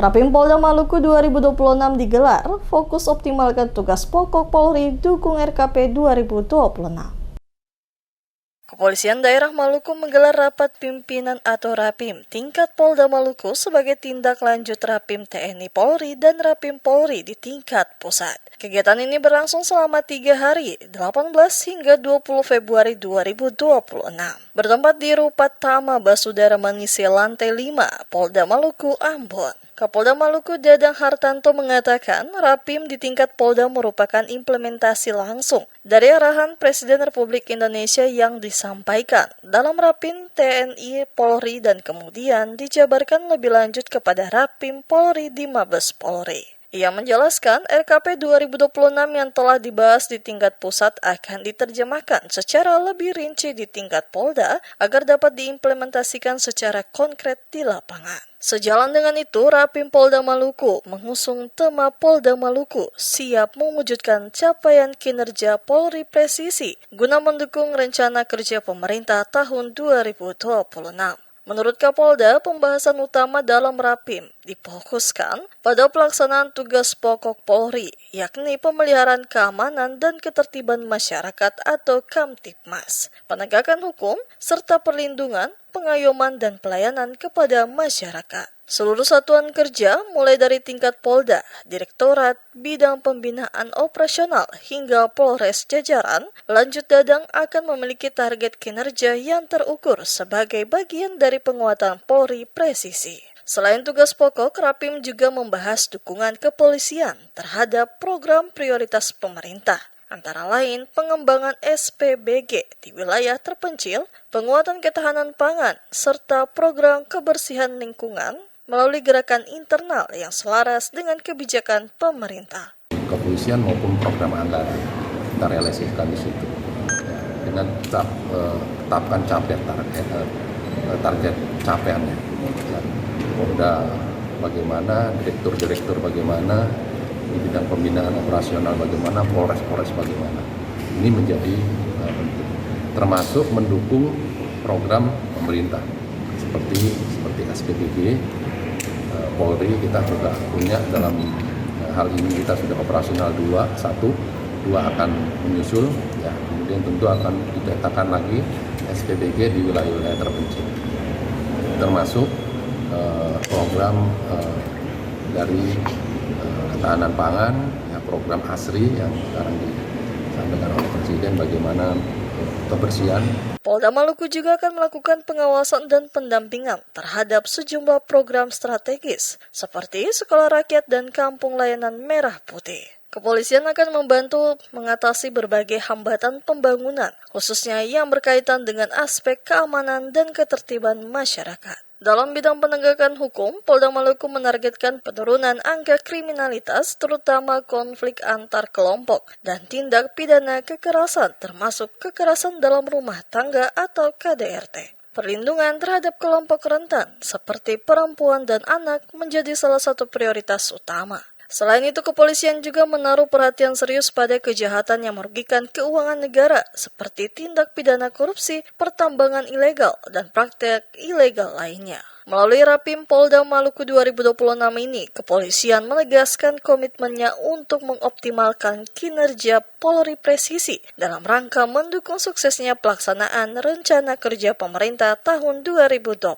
Rapim Polda Maluku 2026 digelar, fokus optimalkan tugas pokok Polri dukung RKP 2026. Kepolisian Daerah Maluku menggelar rapat pimpinan atau Rapim tingkat Polda Maluku sebagai tindak lanjut Rapim TNI Polri dan Rapim Polri di tingkat pusat. Kegiatan ini berlangsung selama 3 hari, 18 hingga 20 Februari 2026. Bertempat di Rupat Tama Basudara Manise Lantai 5, Polda Maluku, Ambon. Kapolda Maluku Dadang Hartanto mengatakan Rapim di tingkat Polda merupakan implementasi langsung dari arahan Presiden Republik Indonesia yang disampaikan dalam Rapim TNI Polri dan kemudian dijabarkan lebih lanjut kepada Rapim Polri di Mabes Polri. Ia menjelaskan RKP 2026 yang telah dibahas di tingkat pusat akan diterjemahkan secara lebih rinci di tingkat Polda agar dapat diimplementasikan secara konkret di lapangan. Sejalan dengan itu, Rapim Polda Maluku mengusung tema Polda Maluku siap mewujudkan capaian kinerja Polri presisi guna mendukung rencana kerja pemerintah tahun 2026. Menurut Kapolda, pembahasan utama dalam Rapim difokuskan pada pelaksanaan tugas pokok Polri, yakni pemeliharaan keamanan dan ketertiban masyarakat atau Kamtibmas, penegakan hukum, serta perlindungan, pengayoman dan pelayanan kepada masyarakat. Seluruh satuan kerja, mulai dari tingkat Polda, Direktorat, Bidang Pembinaan Operasional, hingga Polres jajaran, lanjut Dadang akan memiliki target kinerja yang terukur sebagai bagian dari penguatan Polri presisi. Selain tugas pokok, Rapim juga membahas dukungan kepolisian terhadap program prioritas pemerintah, antara lain pengembangan SPBG di wilayah terpencil, penguatan ketahanan pangan, serta program kebersihan lingkungan melalui gerakan internal yang selaras dengan kebijakan pemerintah. Kepolisian maupun program anggaran kita realisasikan di situ dengan tetapkan target capaiannya. Polda bagaimana, direktur bagaimana, di bidang pembinaan operasional bagaimana, Polres bagaimana. Ini menjadi penting, termasuk mendukung program pemerintah seperti SPBG. Polri kita juga punya dalam hal ini, kita sudah operasional 2 akan menyusul, ya, kemudian tentu akan dipetakan lagi SPBG di wilayah-wilayah terpencil, termasuk program dari ketahanan pangan, ya, program ASRI yang sekarang disampaikan oleh Presiden bagaimana kebersihan. Polda Maluku juga akan melakukan pengawasan dan pendampingan terhadap sejumlah program strategis seperti Sekolah Rakyat dan Kampung Layanan Merah Putih. Kepolisian akan membantu mengatasi berbagai hambatan pembangunan, khususnya yang berkaitan dengan aspek keamanan dan ketertiban masyarakat. Dalam bidang penegakan hukum, Polda Maluku menargetkan penurunan angka kriminalitas, terutama konflik antar kelompok dan tindak pidana kekerasan, termasuk kekerasan dalam rumah tangga atau KDRT. Perlindungan terhadap kelompok rentan, seperti perempuan dan anak, menjadi salah satu prioritas utama. Selain itu, kepolisian juga menaruh perhatian serius pada kejahatan yang merugikan keuangan negara, seperti tindak pidana korupsi, pertambangan ilegal, dan praktek ilegal lainnya. Melalui Rapim Polda Maluku 2026 ini, kepolisian menegaskan komitmennya untuk mengoptimalkan kinerja Polri presisi dalam rangka mendukung suksesnya pelaksanaan rencana kerja pemerintah tahun 2026.